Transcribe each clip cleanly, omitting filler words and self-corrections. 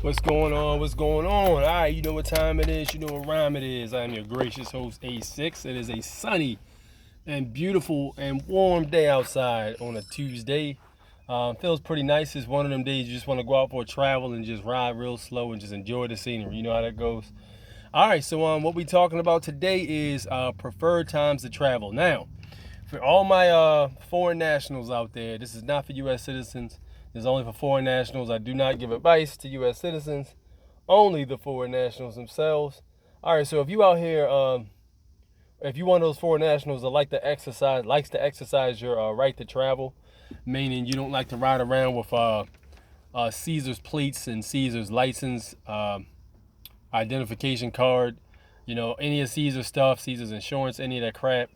What's going on? What's going on? All right, you know what time it is. You know what rhyme it is. I'm your gracious host, A6. It is a sunny and beautiful and warm day outside on a Tuesday. Feels pretty nice. It's one of them days you just want to go out for a travel and just ride real slow and just enjoy the scenery. You know how that goes. All right, so what we talking about today is preferred times to travel. Now, for all my foreign nationals out there, this is not for U.S. citizens. This is only for foreign nationals. I do not give advice to U.S. citizens. Only the foreign nationals themselves. All right, so if you out here, if you one of those foreign nationals that likes to exercise your right to travel, meaning you don't like to ride around with Caesar's plates and Caesar's license, identification card, any of Caesar's stuff, Caesar's insurance, any of that crap.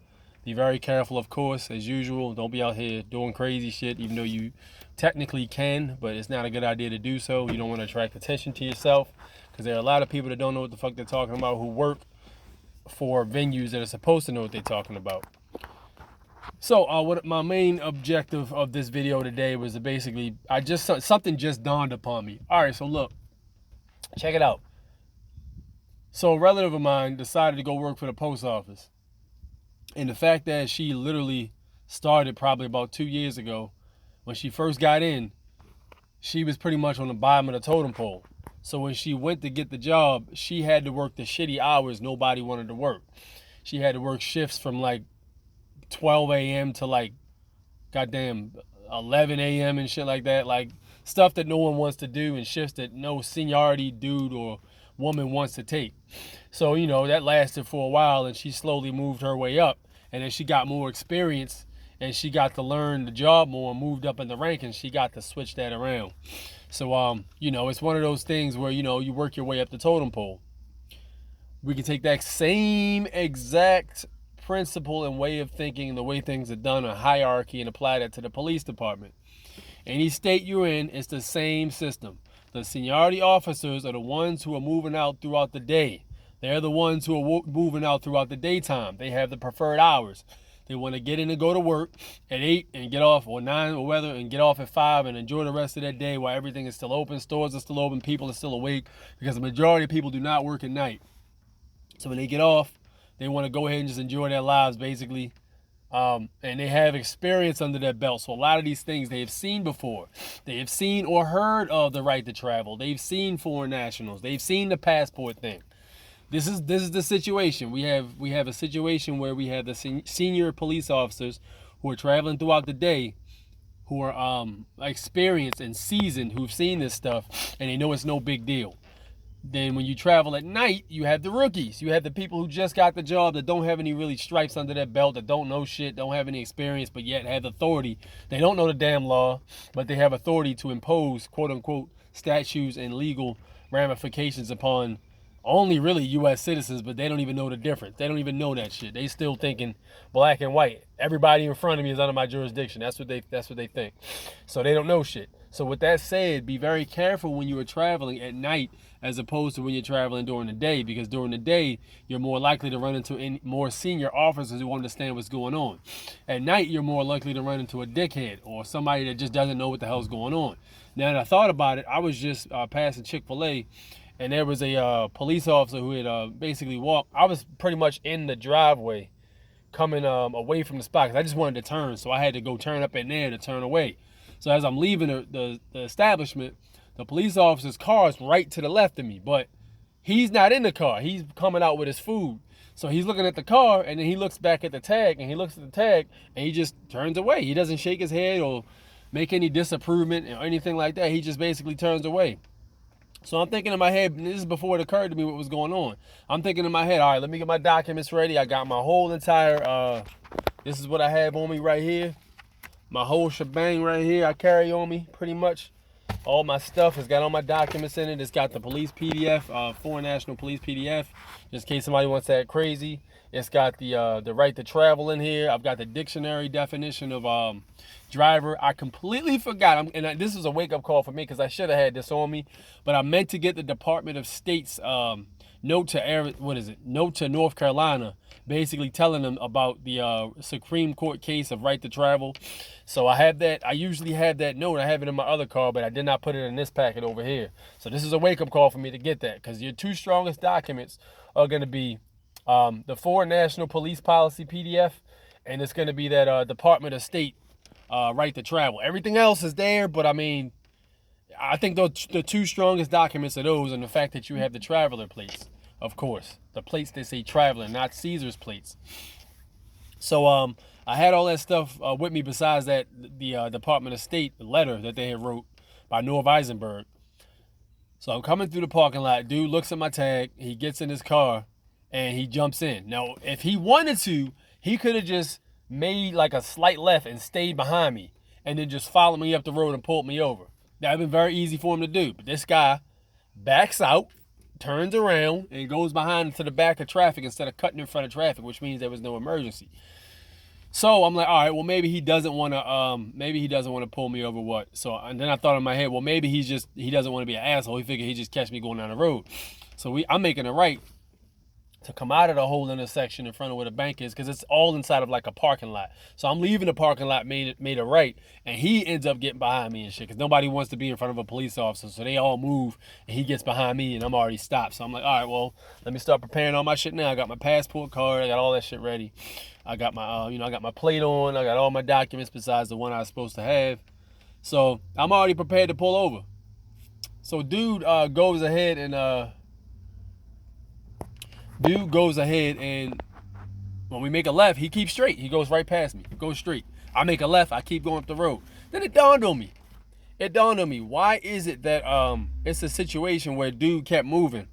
Be very careful, of course, as usual. Don't be out here doing crazy shit, even though you technically can, but it's not a good idea to do so. You don't want to attract attention to yourself, because there are a lot of people that don't know what the fuck they're talking about who work for venues that are supposed to know what they're talking about. So, what my main objective of this video today was to basically, something just dawned upon me. All right, so look, check it out. So a relative of mine decided to go work for the post office. And the fact that she literally started probably about 2 years ago, when she first got in, she was pretty much on the bottom of the totem pole. So when she went to get the job, she had to work the shitty hours nobody wanted to work. She had to work shifts from like 12 a.m. to like goddamn 11 a.m. and shit like that. Like stuff that no one wants to do and shifts that no seniority dude or woman wants to take. So, that lasted for a while, and she slowly moved her way up. And then she got more experience, and she got to learn the job more and moved up in the rank, and she got to switch that around. So, it's one of those things where, you work your way up the totem pole. We can take that same exact principle and way of thinking, the way things are done, a hierarchy, and apply that to the police department. Any state you're in, it's the same system. The seniority officers are the ones who are moving out throughout the day. They're the ones who are moving out throughout the daytime. They have the preferred hours. They want to get in and go to work at 8 and get off, or 9 or whether, and get off at 5 and enjoy the rest of their day while everything is still open, stores are still open, people are still awake, because the majority of people do not work at night. So when they get off, they want to go ahead and just enjoy their lives, basically. And they have experience under their belt. So a lot of these things they have seen before. They have seen or heard of the right to travel. They've seen foreign nationals. They've seen the passport thing. This is the situation. We have a situation where we have the senior police officers who are traveling throughout the day, who are experienced and seasoned, who've seen this stuff, and they know it's no big deal. Then when you travel at night, you have the rookies. You have the people who just got the job, that don't have any really stripes under their belt, that don't know shit, don't have any experience, but yet have authority. They don't know the damn law, but they have authority to impose, quote unquote, statutes and legal ramifications upon only really U.S. citizens, but they don't even know the difference. They don't even know that shit. They still thinking black and white. Everybody in front of me is under my jurisdiction. That's what they think. So they don't know shit. So with that said, be very careful when you are traveling at night as opposed to when you're traveling during the day, because during the day, you're more likely to run into more senior officers who understand what's going on. At night, you're more likely to run into a dickhead or somebody that just doesn't know what the hell's going on. Now that I thought about it, I was just passing Chick-fil-A, and there was a police officer who had basically walked. I was pretty much in the driveway coming away from the spot, because I just wanted to turn, so I had to go turn up in there to turn away. So as I'm leaving the establishment, the police officer's car is right to the left of me, but he's not in the car. He's coming out with his food. So he's looking at the car, and then he looks back at the tag, and he looks at the tag, and he just turns away. He doesn't shake his head or make any disapproval or anything like that. He just basically turns away. So I'm thinking in my head, and this is before it occurred to me what was going on. I'm thinking in my head, all right, let me get my documents ready. I got my whole entire, this is what I have on me right here. My whole shebang right here I carry on me, pretty much. All my stuff has got all my documents in it. It's got the police PDF, foreign national police PDF, just in case somebody wants to act crazy. It's got the right to travel in here. I've got the dictionary definition of driver. I completely forgot. This is a wake-up call for me, because I should have had this on me. But I meant to get the Department of State's note to North Carolina, basically telling them about the Supreme Court case of right to travel. So I have that. I usually have that note. I have it in my other car, but I did not put it in this packet over here. So this is a wake-up call for me to get that, because your two strongest documents are going to be the 4 National Police Policy PDF, and it's going to be that Department of State right to travel. Everything else is there, but I mean, I think the two strongest documents are those, and the fact that you have the traveler plates, of course. The plates that say traveler, not Caesar's plates. So I had all that stuff with me besides that, the Department of State letter that they had wrote by Norv Eisenberg. So I'm coming through the parking lot. Dude looks at my tag. He gets in his car, and he jumps in. Now, if he wanted to, he could have just made like a slight left and stayed behind me, and then just followed me up the road and pulled me over. That would have been very easy for him to do. But this guy backs out, turns around, and goes behind into the back of traffic instead of cutting in front of traffic, which means there was no emergency. So I'm like, all right, well, maybe he doesn't want to pull me over, what? So, and then I thought in my head, well, maybe he doesn't want to be an asshole. He figured he'd just catch me going down the road. So I'm making a right to come out of the whole intersection in front of where the bank is, because it's all inside of like a parking lot. So I'm leaving the parking lot, made a right, and he ends up getting behind me and shit, because nobody wants to be in front of a police officer. So they all move, and he gets behind me, and I'm already stopped. So I'm like, all right, well, let me start preparing all my shit now. I got my passport card, I got all that shit ready. I got my, I got my plate on. I got all my documents besides the one I was supposed to have. So I'm already prepared to pull over. So dude goes ahead and when we make a left, he keeps straight. He goes right past me. He goes straight. I make a left. I keep going up the road. Then it dawned on me. Why is it that it's a situation where dude kept moving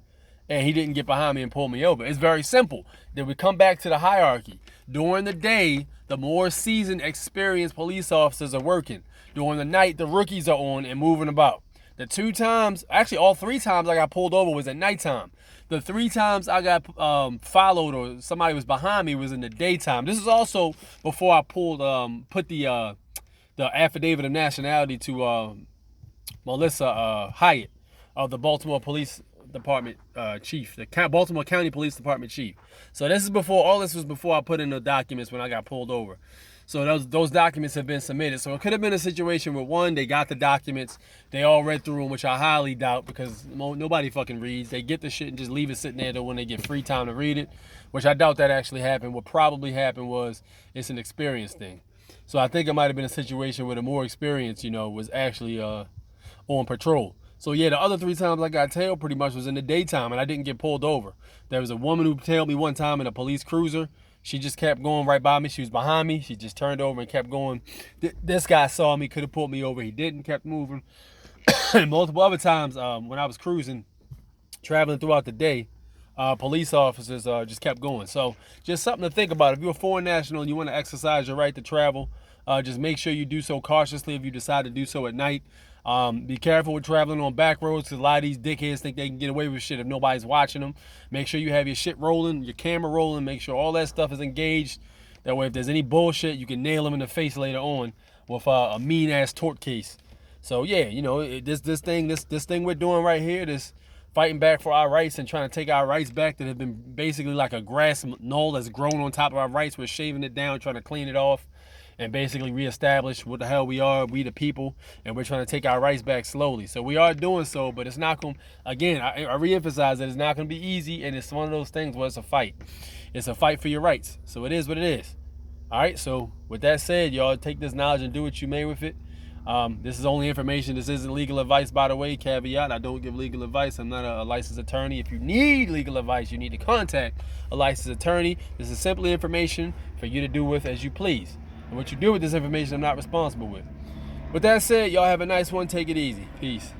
and he didn't get behind me and pull me over? It's very simple. Then we come back to the hierarchy. During the day, the more seasoned, experienced police officers are working. During the night, the rookies are on and moving about. The 2 times, actually all 3 times I got pulled over was at nighttime. The 3 times I got followed or somebody was behind me was in the daytime. This is also before I put the affidavit of nationality to Melissa Hyatt of the Baltimore Police Department chief, the Baltimore County Police Department chief. So all this was before I put in the documents when I got pulled over. So those documents have been submitted. So it could have been a situation where, one, they got the documents, they all read through them, which I highly doubt, because nobody fucking reads. They get the shit and just leave it sitting there when they get free time to read it, which I doubt that actually happened. What probably happened was it's an experience thing. So I think it might have been a situation where the more experience, was actually on patrol. So yeah, the other 3 times I got tailed pretty much was in the daytime, and I didn't get pulled over. There was a woman who tailed me one time in a police cruiser. She just kept going right by me. She was behind me. She just turned over and kept going. This guy saw me, could have pulled me over. He didn't, kept moving. And multiple other times when I was cruising, traveling throughout the day, police officers just kept going. So just something to think about. If you're a foreign national and you want to exercise your right to travel, just make sure you do so cautiously if you decide to do so at night. Be careful with traveling on back roads, because a lot of these dickheads think they can get away with shit if nobody's watching them. Make sure you have your shit rolling, your camera rolling. Make sure all that stuff is engaged. That way, if there's any bullshit, you can nail them in the face later on with a mean ass tort case. So yeah, this thing we're doing right here, this fighting back for our rights and trying to take our rights back that have been basically like a grass knoll that's grown on top of our rights. We're shaving it down, trying to clean it off, and basically reestablish what the hell we are, we the people, and we're trying to take our rights back slowly. So we are doing so, but it's not going to, again, I reemphasize that it's not going to be easy, and it's one of those things where it's a fight. It's a fight for your rights. So it is what it is. All right, so with that said, y'all take this knowledge and do what you may with it. This is only information. This isn't legal advice, by the way. Caveat, I don't give legal advice. I'm not a licensed attorney. If you need legal advice, you need to contact a licensed attorney. This is simply information for you to do with as you please. And what you do with this information, I'm not responsible with. With that said, y'all have a nice one. Take it easy. Peace.